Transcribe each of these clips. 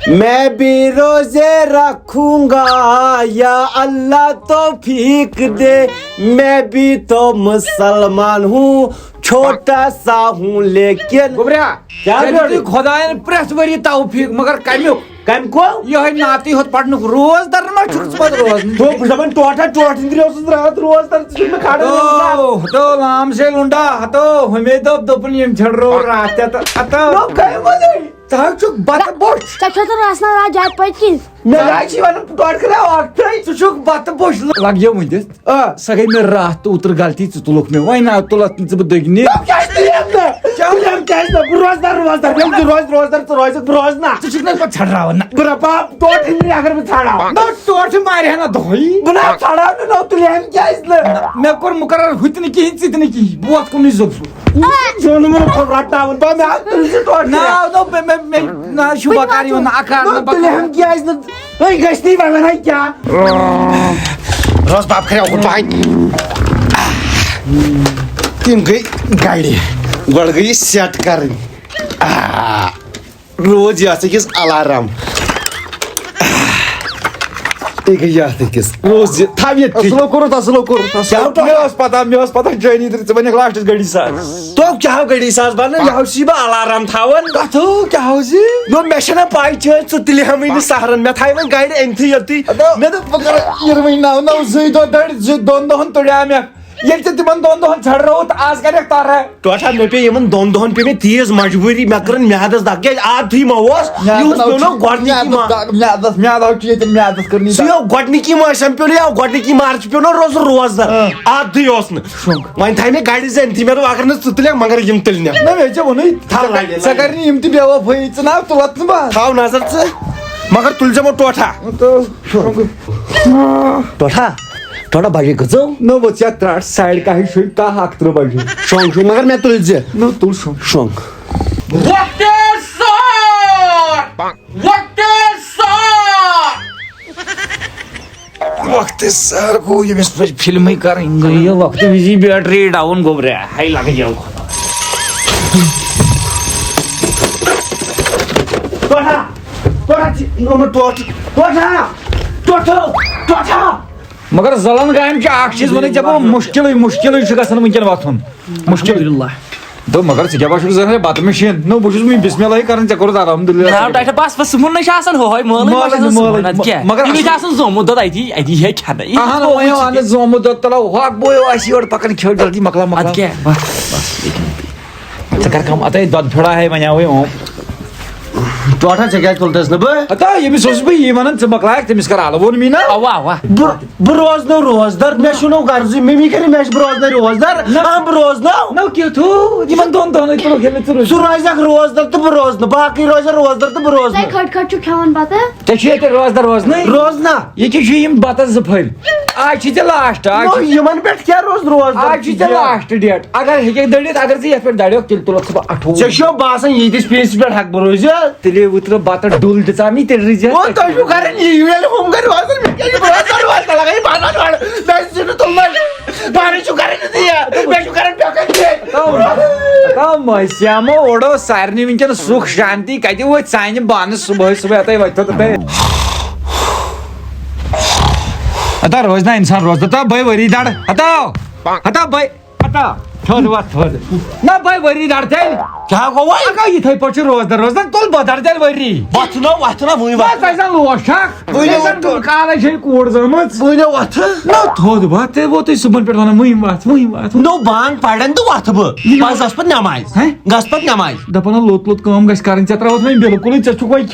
میں بھی روزے رکھوں گا یا اللہ توفیق دے میں بھی تو مسلمان ہوں چھوٹا سا ہوں لیکن گوبریا کیا خدائن پریس وری توفیق مگر کم کو یہ ناتی ہوت پڑھنک روز در ما چھک پت روز تو دپان ٹوٹا اندر اوسس رات روز در چھ میں کھڑا تو لام سے لونڈا ہتو ہمیں دپن یم چھڑ رو رات اتو نو کای مزے تاہ چھک بت بوش چھ تو راسنا راج جات پتکن میں راچی ون ٹوٹ کرا وقت ژٕ چھُکھ بتہٕ بوش لگ یہ ؤنِتھ سۄ گٔے مےٚ راتھ تہٕ اوترٕ غلطی ژٕ تُلُکھ مےٚ وۄنۍ نا تُلَتھ نہٕ ژٕ بہٕ دٔگنہِ روزنا ژٕ چھُکھ نہ پتہٕ ژھانڈراوان نہ برپا ٹوٹ ہندی اگر میں ژھاڑا نہ ٹوٹھ مارِ ہا نہ دۄہٕے بنا ژھاڑا نہ تُلہِ ہم کیازِ نہ مےٚ کوٚر مُقرر ہُتہِ نہٕ کِہیٖنۍ ژٕ تہِ نہٕ کِہیٖنۍ بہٕ وۄتھ کُنُے زوٚب جون من رٹاون با میں تُلہِ ٹوٹ نہ نہ شُبہ کر یِوان نہ اکار نہ تُلہِ ہم کیازِ نہ اے گشتی ونان ہے کیا روز باپ کھڑا ہو پائی تم گئی گاڑی گڑ گئی سیٹ کرن روز یہ کس الارم کس روز اصلو پتہ جٲنی تہٕ ژٕ وَنیٚکھ لاسٹس گٔڑی ساس تو کیا گڑی ساس بنا یہ سی بہ الارم تھاون کتھو کیا ہوزی نو مے چھنا پائی چھ ژٕ تُلہِ ہم سہرن مے تھاے وۄنۍ گاڑی انتھی یلتی مےٚ دوٚپ بہٕ کرٕ یِروٕنۍ نو زٕے دۄہ دٔڑۍ دۄن دۄہن تُڑیا مےٚ ییٚلہِ ژےٚ تِمن دۄن دۄہن ژھانڈرٲوُتھ آز کریکھ تارا ٹوٹا مے پے یمن دون دہن پے مے تیز مجبوری مے کرن میادس دگ کیاز عادتھٕے ما اوس یوس پیونو گۄڈنِکی میادو چھُ ییٚتہِ میادس کٔرنی سُہ گۄڈنِکی موسم پیو گۄڈنِکی مارچ پیو نا روز روزدر عادتھٕے اوس نہٕ وۄنۍ تھاے مے گاڑی زنتھی مے دوٚپ اگر نہٕ ژٕ تُلکھ مگر یِم تُلنہِ نہ مےٚ چھےٚ ووٚنُے ژےٚ کَرنی یِم تہِ بے وفٲیی ژٕ نا تُلت نہٕ بہٕ تھاو نظر ژٕ مگر تُلزِ مو ٹوٹا ٹوٹا ٹوٹا بجے گژھو نہ وۄتھ ژےٚ ترٛٹھ سایڈ کاہہِ شوٚنٛگ 10-11 بجے شونٛگ شونٛگ مگر مے تُلزِ نہ تُل شوٚنٛگ شونٛگ وقت سر گوٚو ییٚمِس پزِ فِلمٕے کرٕنۍ گٔیہِ وقتہٕ وِزی بیٹری ڈاوُن گوٚبریا ہے لگے جاو ٹوٹا ٹوٹا نو ٹوٹ ٹوٹا ٹوٹا ٹوٹا مگر زلن گامہِ چھُ اکھ چیٖز وَنٕے ژےٚ گوٚو مُشکِلٕے چھُ گژھان وٕنکٮ۪ن وۄتھُن مُشکِل دوٚپ مگر ژٕ کیٛاہ باسیٚکھ زن بتہٕ مشیٖن نو بہٕ چھُس وٕنہِ بسم اللہ کران ژےٚ کوٚرُتھ الحمدُاللہ بس سُمن مگر زومُت دۄد تلو ہۄکھ بویو آسہِ یورٕ پکان کھیو جلدی مۄکلاو ژٕ کر کٲم اتے دۄد پھیوڑا ہے وَنیاوٕے اوم ٹوٹا ژےٚ کیٛازِ تُلتس نہٕ بہٕ ہتا ییٚمِس اوسُس بہٕ یی ونان ژٕ مۄکلایکھ تٔمِس کر الہٕ ووٚن مےٚ نا بہٕ روزنو روزدر مےٚ چھُنو غرضٕے ممی کرِ مےٚ چھُ بہٕ روزنٲے روزدر بہٕ روزنو نو کیُتھُ یِمن دۄن دۄہنٕے تُلُکھ ییٚلہِ ژٕ ژٕ روزکھ روزدر تہٕ بہٕ روزنہٕ باقٕے روزن روزدر تہٕ بہٕ روزنہٕ کھٹ کھٹ چھُ کھٮ۪وان بتہٕ ژےٚ چھُ ییٚتہِ روزدر روزنٕے روزنا ییٚکیٛاہ چھُ یِم بتس 2 پھٔلۍ آز چھِ ژےٚ لاسٹ یِمن پٮ۪ٹھ کیٛاہ روز روزدر آز چھِ ژےٚ لاسٹ ڈیٹ اگر ہیٚکیکھ دٔڑِتھ اگر ژٕ یتھ پٮ۪ٹھ دَڑیوکھ تیٚلہِ تُلکھ ژٕ بہٕ 28 ژےٚ چھو باسان ییٖتِس پیسَس پٮ۪ٹھ ہٮ۪کہٕ بہٕ روٗزِتھ تیٚلے وٕترٕ بتہٕ ڈُل دِژا مےٚ تیٚلہِ روٗزِ تۄہہِ چھُو کران یی ییٚلہِ ہُم گٔے روزان مےٚ کیٛازِ روزان روزان لگان باسان مےٚ چھُنہٕ تُلنٕے پانہٕ چھُو کران یہِ مےٚ چھُ کران مسیامو اوڑو سارنٕے وٕنکٮ۪ن سُکھ شانتی کتہِ وٲتۍ سانہِ بانہٕ صبحٲے اتے وۄتھو توٚتاے ہتا روزِ نا انسان روزدر تا بٔے ؤری در ہتا بٔے ہتا تھوٚد وۄتھ تھوٚد نہ بٔے ؤری در تیٚلہِ کیٛاہ گوٚو وۄنۍ اگہ یِتھٕے پٲٹھۍ چھُ روزدر روزان تُل بہٕ در تیٚلہِ ؤری وۄتھُنا وۄنۍ تۄہہِ زن لوش ٹھکھ کالے چھے کوٗر زٲمٕژ وٕنیو وۄتھٕ نہ تھوٚد وۄتھ تیٚلہِ ووت تُہۍ صُبحن پٮ۪ٹھ ونان وٕنۍ وۄتھ نو بانگ پرن تہٕ وۄتھٕ بہٕ بس گژھ پتہٕ نٮ۪مازِ گژھ پتہٕ نٮ۪مازِ دپان لوٚت کٲم گژھِ کرٕنۍ ژےٚ ترٛاوتھ وۄنۍ بِلکُلٕے ژےٚ چھُکھ وۄنۍ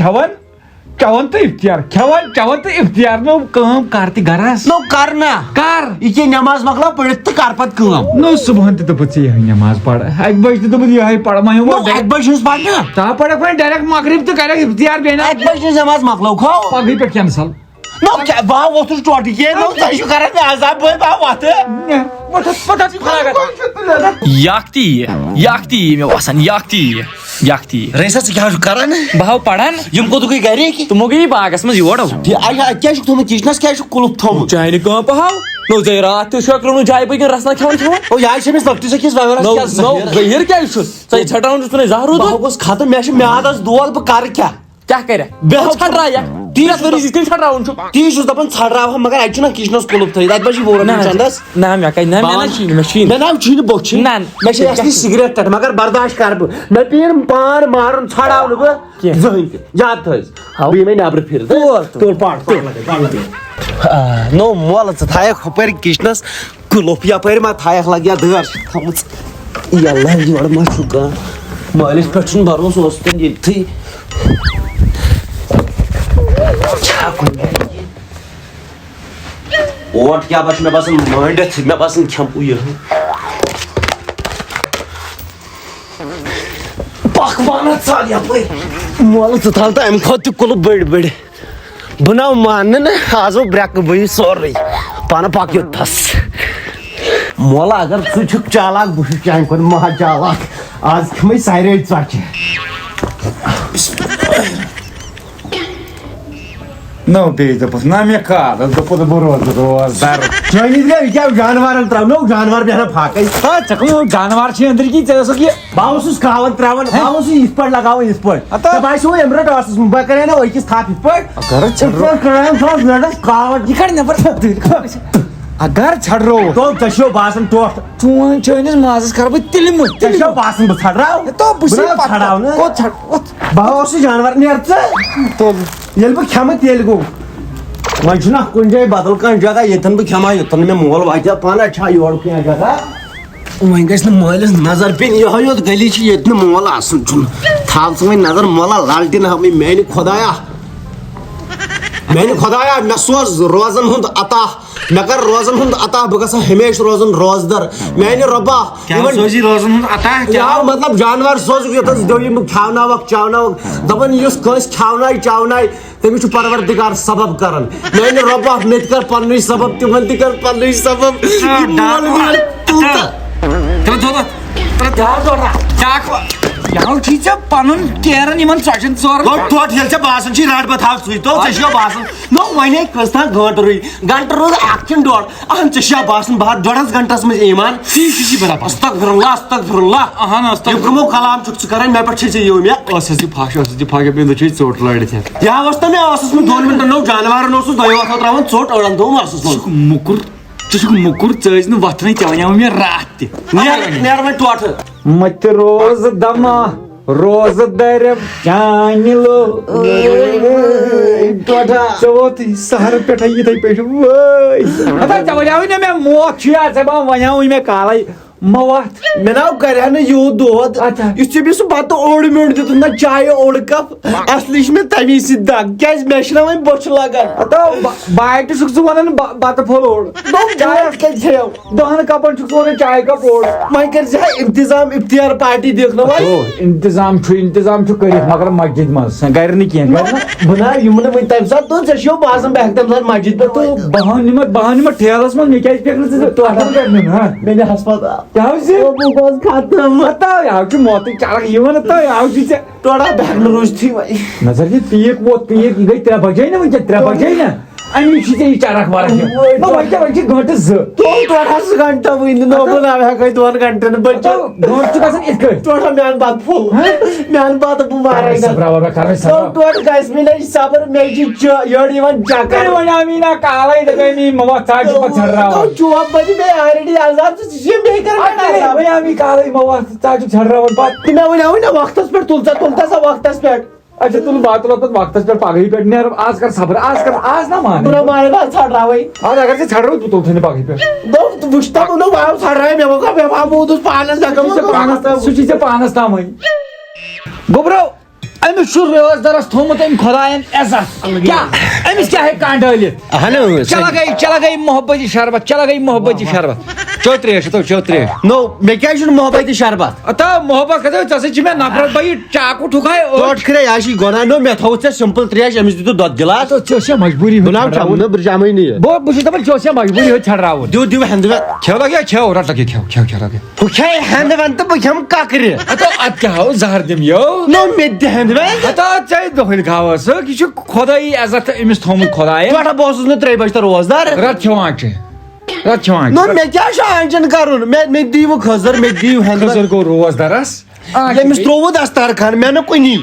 چٮ۪وان تہٕ اِفتِیار چٮ۪وان تہٕ اِفتِیار نو کٲم کر تہِ گرس نو کر نا کر یہِ کیٛاہ نٮ۪ماز مۄکلاو پٔرِتھ تہٕ کر پتہٕ کٲم نو صُبحن تہِ دوٚپُتھ ژےٚ یِہے نٮ۪ماز پر 1 بجہِ تہِ دوٚپُتھ یِہے پر وۄنۍ اکہِ بجہِ ہٕنٛز پرنا تا پرکھ وۄنۍ ڈایریکٹ مغرب تہٕ کرکھ اِفتِیار بیٚیہِ نا 1 بجہِ ہٕنٛز نٮ۪ماز مۄکلٲوکھو پگہٕے پٮ۪ٹھ کینسل نو بہٕ ووٚتھُس ٹوٹہٕ کینٛہہ نو تۄہہِ چھُو کران مےٚ عذاب بہٕ وۄتھٕ یاکتی مےٚ باسان یاکتی ریسا ژٕ کیٛاہ چھُکھ کران بہٕ ہاو پران یِم کوٚتُکھٕے گرِکۍ تِمو گٔیے باغس منٛز یور کیٛاہ چھُکھ تھوٚمُت کِچنس کیٛازِ چھُکھ کُلُف تھوٚمُت چانہِ کٲم پہاو نو ژےٚ راتھ تہِ شۄکرٲومٕژ جایہِ پٔکِنۍ رسنا کھٮ۪وان او یہِ چھِ أمِس لۄکٹِس أکِس ظٲہِر کیٛازِ چھُس ژےٚ ژھٹراوُن چھُس ژٕ زہر بہٕ گوٚژھ ختم مےٚ چھُ میادس دود بہٕ کرٕ کیٛاہ کیا کرے بیٚہو- چھڑ رہا یا تیس ورس کن چھڑ رہا تی چھُس دپان ژھڑراوہا مگر اتہِ چھُنہ کچنس کُلُپ تھٲیِتھ اتہِ ما چھِ وورن چندس نہ مےٚ کَتہِ نہ مےٚ نہ چھی مےٚ چھی مےٚ ناو چھُے نہٕ بوٚچھِ نہ مےٚ چھِ اصلی سِگریٹ تتہِ مگر برداشت کرٕ بہٕ مےٚ پیٚیہِ نہٕ پان مارُن ژھڑاو نہٕ بہٕ کینٛہہ. زٕہٕنۍ تہِ یاد تھٲیزِ بہٕ یِمے نیبرٕ پھِرِ تُل پاٹ نو مول ژٕ تھایکھ ہُپٲرۍ کچنس کُلُپ یپٲرۍ ما تھایکھ لگیا دٲر چھِ تھٲمٕژ یلہ یورٕ ما چھُ کانٛہہ مٲلِس پٮ۪ٹھ چھُنہٕ بروسہٕ اوس تیٚلہِ ییٚتھٕے چھا کُنہِ گرِ اوٹ کیٛاہ چھُ مےٚ باسان مٲنڈِتھ مےٚ باسان کھٮ۪مہٕ یِہٕے پکھ بانہ ژال یپٲرۍ مولہٕ ژٕ تھاو تہٕ امہِ کھۄتہٕ تہِ کُلُپ بٔڑۍ بٔڑۍ بہٕ ناو ماننہٕ نہٕ آز آو برٛٮ۪کہٕ بٕے سورُے پانہٕ پکھ یوٚتتھس مولہٕ اگر ژٕ چھُکھ چالاک بہٕ چھُس چانہِ کھۄتہٕ مہا چالاک آز کھٮ۪مٕے سارے ژۄچہِ نو بیٚیہِ دوٚپُس نہ مےٚ کالس دوٚپُس بہٕ روزٕ روزدار چٲنِس گٔے یہِ کیٛاہ جانورن ترٛاونو جانور بیٚہنا پھاکے ژےٚ کٕم جانوار چھِ أنٛدرۍ کِنۍ ژےٚ ٲسٕکھ یہِ بہٕ اوسُس کھاوان ترٛاوان بہٕ اوسُس یِتھ پٲٹھۍ لگاوان یِتھ پٲٹھۍ ژےٚ باسیو اِمرٕ ٹاسس منٛز بہٕ کرے نا أکِس تھپھ یِتھ پٲٹھۍ کھاوان یہِ کڑ نٮ۪بر اگر ژھڑرو تو ژےٚ چھو باسان ٹوٹھ چون چٲنِس مازس کرٕ بہٕ تِلمہٕ ژےٚ چھو باسان بہٕ ژھڑراو بہٕ ژھڑاونہٕ کوٚت ژھڑ بہٕ اوسُس جانور نیر ژٕ ییٚلہِ بہٕ کھٮ۪مہٕ تیٚلہِ گوٚو وۄنۍ چھُنہ کُنہِ جایہِ بدل کانٛہہ جگہ ییٚتٮ۪ن بہٕ کھٮ۪مہٕ ہا یوٚتن نہٕ مےٚ مول واتہِ ہا پانہ چھا یورٕ کینٛہہ جگہ وۄنۍ گژھِ نہٕ مٲلِس نظر پیٚنۍ یِہوے یوت گلی چھِ ییٚتہِ نہٕ مول آسان چھُنہٕ تھاو ژٕ وۄنۍ نظر مولا لالٹیٖن ہاوٕے میانہِ خۄدایا مےٚ سوز روزن ہُنٛد عطا مےٚ کر روزن ہُنٛد عطا بہٕ گژھٕ ہا ہمیشہِ روزُن روزدر میانہِ رۄبا مطلب جانور سوزُکھ یوٚتَس دِیو یِم کھٮ۪وناوکھ چاوناوکھ دپان یُس کٲنٛسہِ کھٮ۪ونایہِ چاونایہِ تٔمِس چھُ پروردِگار سبب کران میانہِ رۄبا مےٚ تہِ کر پننُے سبب تِمن تہِ کر پننُے سبب پنُن کیرن یِمن ژۄچن ژور ٹوٹ ییٚلہِ ژےٚ باسان چھُے رٹ بہٕ تھاو سُے تو ژےٚ چھُو باسان نو وۄنۍ کٔژ تام گٲنٛٹہٕ روٗد اکھ کِنہٕ ڈۄڈ اہن ژےٚ چھا باسان بہٕ ہتھ ڈۄڈس گنٹس منٛز ایمان استغفراللہ یِم کٕمو کلام چھُکھ ژٕ کران مےٚ پٮ۪ٹھ چھے ژےٚ یِوان مےٚ ٲسس یہِ پھاکہِ بیٚیہِ چھِ ژوٚٹ لٲڑِتھ یا اوس نہ مےٚ ٲسٕس نہٕ دۄن مِنٹن نو جانورن اوسُس دۄیو اتھو تراوان ژوٚٹ أڑن دۄہن ٲسٕس موٚکُر ژٕ چھُکھ موٚکُر ژٕ ٲسۍ نہٕ وۄتھنٕے ژےٚ وَنیو مےٚ راتھ تہِ نیر وۄنۍ ٹوٹھٕ مت روز دما روز درب چانہِ ژوٚت سہر پٮ۪ٹھے یِتھے پٲٹھۍ وٲے ژےٚ وَنیوٕے نہ مےٚ موت چھُ یا ژےٚ ما وَنیوٕے مےٚ کالے مہ وَتھ مےٚ ناو کرِہا نہٕ یوٗت دود یُس ژےٚ مےٚ سُہ بتہٕ اوٚڑ میوٚنٛڈ دِتُتھ نہ چایہِ اوٚڑ کپ اصلی چھِ مےٚ تمی سۭتۍ دگ کیٛازِ مےٚ چھِنہ وۄنۍ بۄچھِ لگان باٹہِ چھُکھ ژٕ وَنان بتہٕ پھوٚل اوٚڑ کتہِ تھٲیو 10 کپن چھُکھ ژٕ وَنان چاے کپ اوٚڑ وۄنۍ کٔرۍ زِ انتظام افتیار پارٹی دِکھ نہ وۄنۍ انتظام چھُ کٔرِتھ مگر مسجد منٛز گرِ نہٕ کینٛہہ بہٕ نہ یِم نہٕ وۄنۍ تمہِ ساتہٕ تو ژےٚ چھُو باسان بہٕ ہٮ۪کہٕ تمہِ ساتہٕ مسجد پٮ۪ٹھ بہان نِمت ٹھیلس منٛز مےٚ کیٛازِ پٮ۪کھ نہٕ ژٕ ٹوٹل کَرِ نیُن مےٚ نہِ ہسپتال کیٛاہ بہٕ گوس ختم یہِ چھُ موتٕے چرکھ یِوان چھُ ژےٚ ٹوٹا بہٕ ہٮ۪کہٕ نہٕ روٗزتھٕے وۄنۍ نظر یہِ پیٖک ووت پیٖک یہِ گٔے 3 بجے نا وٕنکٮ۪ن 3 بجے نا امی چھِ ژےٚ یہِ چرکھ ورکھ وۄنۍ چھِ 2 ٹوٹس گنٹہٕ وٕنہِ نو بہٕ نہ ہٮ۪کَے 2 گنٹن بچو گٲنٛٹہٕ چھُ گژھان یِتھ کٔٹھۍ ٹوٹا میٛانہِ پتہٕ پھُل میٛانہِ پتہٕ بہٕ مارے ٹوٹ گژھِ مےٚ نَے صبر مےٚ چھِ یٔڈ یِوان چکر کالے دپے مہ وَتھ ژٕ چھُکھ ژھٮ۪ڈراوان چوپ بجے مےٚ آلریڈی عذاب ژٕ چھِ بیٚیہِ کران کالے مہ وَتھ ژٕ چھُکھ ژھٮ۪ڈراوان پتہٕ تہٕ مےٚ وَنیوٕے نہ وقتس پٮ۪ٹھ تُل سا وقتس پٮ۪ٹھ اچھا تُل باتہٕ وقتس پٮ۪ٹھ پگہٕے پٮ۪ٹھ نیرٕ آز کر صبر آز نہ مان بہٕ مارے بہٕ ژھانٛڈراوٕے آز اگر ژےٚ ژھٮ۪ڈرو بہٕ تُلتھٕے نہٕ پگہٕے پٮ۪ٹھ دوٚپ وٕچھ تا ووٚنُو بہٕ ژھانٛڈراوے مےٚ بہٕ ووتُس پانس سُہ چھُے ژےٚ پانس تامٕے گوٚبرو أمِس چھُ روزدرس تھوٚومُت أمۍ خۄداین عزت کیٛاہ أمِس کیٛاہ ہیٚکہِ کانٛہہ ڈٲلِتھ چلا گٔے محبتی شربت چو تریش نو مےٚ کیٛازِ چھُنہٕ محبتی شربت محبت کھسا ژےٚ سۭتۍ چھِ مےٚ نفرت بھائی چاکوٗ ٹھُکاے ٹوٹ کھرے یا چھی گۄناہ نو مےٚ تھوٚوُتھ ژےٚ سمپل تریش أمِس دِتُو دۄد گِلاس ژےٚ ٲسیا مجبوٗری بہٕ ناو چاوُن نہٕ بہٕ جامٕے نہٕ بہٕ چھُس دپان ژےٚ ٲسیا مجبوٗری ہوٚتۍ ژھٮ۪ڈراوُن دِیِو ہٮ۪نٛدٕ مےٚ کھٮ۪و لگیا کھٮ۪و رٹ لگے کھٮ۪و لگے ہُہ کھے ہٮ۪نٛدٕ وٮ۪نٛدٕ تہٕ بہٕ کھٮ۪مہٕ ککرِ ادٕ کیٛاہ ہو زہر دِم یو نو مےٚ تہِ دِ ہٮ۪نٛدٕ وٮ۪نٛدٕ ژےٚ دۄہلہِ کھاوَسہٕ یہِ چھُ خۄدایی عزت أمِس تھوٚومُت خۄداین ٹوٹا بہٕ اوسُس نہٕ 3 بجہِ تہٕ روزدار رت کھٮ۪وان نو مےٚ کیٛاہ چھُ آنچن کرُن مےٚ دِیِو کھٔزٕر مےٚ دِیِو ہٮ۪نٛدٕ گوٚو روزدرس ییٚمِس ترٛووُ دستار خان مےٚ نہٕ کُنی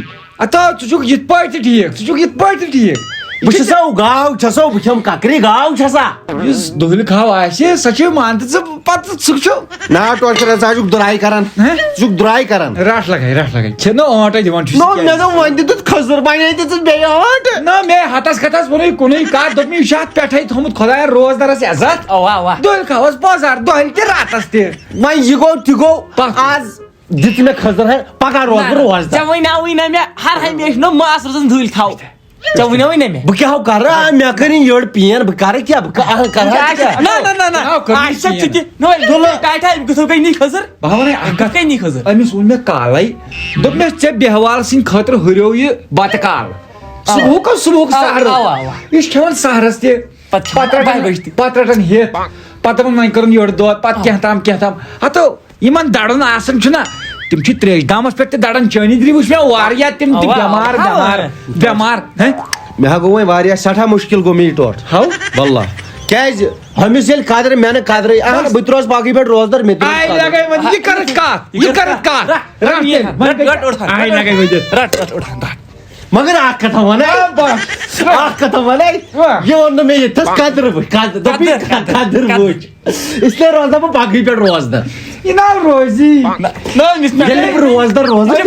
اتا ژٕ چھُکھ یِتھ پٲٹھۍ تہِ ٹھیٖک ژٕ چھُکھ یِتھ پٲٹھۍ تہِ ٹھیٖک بہٕ چھُسا گاو چھسو بہٕ کھٮ۪م ککرِ گاو چھسا یُس دۄہلہِ کھاو آسہِ سۄ چھِ مان تہٕ ژٕ پتہٕ ژٕ چھُ نا ٹوٹر ژٕ چھُکھ دُراے کران ژٕ چھُکھ دُراے کران رٹ لگے چھِنہٕ ٲنٹے دِوان چھُس نو مےٚ دوٚپ وۄنۍ دِتُتھ کھٔزٕر بنے دِژٕس بیٚیہِ ٲنٹ نہ مےٚ ہتس کتس ووٚنُے کُنُے کتھ دوٚپ مےٚ یہِ چھُ اتھ پٮ۪ٹھے تھوٚمُت خۄداین روزدارس عزت اوا اوا دۄہلہِ کھاوس بازار دۄہلہِ تہِ راتس تہِ وۄنۍ یہِ گوٚو تہِ گوٚو آز دِژ مےٚ کھٔزٕر پگاہ روز بہٕ روزدار ژےٚ وَنیٛاوٕے نا مےٚ ہر ہمیشہِ نہٕ ماس روزان دٔلۍ کھاو ژےٚ وَنیٛاوٕے نا مےٚ بہٕ کیٛاہ کرٕ مےٚ کٔرِن یٔڈ پین بہٕ کرٕ کیٛاہ بہٕ کرٕ بہٕ وَنَے اکھ کتھ أمِس ووٚن مےٚ کالے دوٚپ مےٚ ژےٚ بیہوال سٕنٛدِ خٲطرٕ ہُریو یہِ بتہٕ کال صبحُک سحر یہِ چھُ کھٮ۪وان سحرس تہِ پتہٕ رٹان ہٮ۪تھ پتہٕ دپان وۄنۍ کٔرٕن یٔڈ دۄد پتہٕ کینٛہہ تام ہتو یِمن درن آسان چھُنہ تِم چھِ تریش دامس پٮ۪ٹھ تہِ دران چٲنی دِری وٕچھ مےٚ واریاہ تِم تہِ بٮ۪مار مےٚ ہا گوٚو وۄنۍ واریاہ سٮ۪ٹھاہ مُشکِل گوٚو مےٚ یہِ ٹوٹھ ہو واللہ کیٛازِ ہُمِس ییٚلہِ قدرٕ مےٚ نہٕ قدرٕے اہن بہٕ تہِ روزٕ باقٕے پٮ۪ٹھ روزدار مےٚ مگر اکھ کتھ ونے یہِ ووٚن نہٕ مےٚ ییٚتھس قدرٕ وٕچھ قدر وٕچھ اسلیے روزا بہٕ باقٕے پٮ۪ٹھ روزدار یہِ نا روزی ییٚلہِ بہٕ روزدار روزدار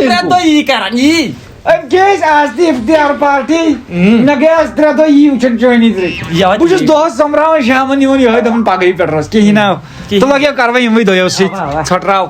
أمۍ کیٛازِ آز تہِ اِفتِیار پارٹی مےٚ گٔے آز 3 دۄہ یی وٕچھان چٲنی دِرِ بہٕ چھُس دۄہس سومبراوان شامن یِوان یِہوے دپان پگہٕے پٮ۪ٹھ روز کِہیٖنۍ نہٕ تہٕ لگیو کروٲے یِموٕے دۄیو سۭتۍ ژھۄٹراو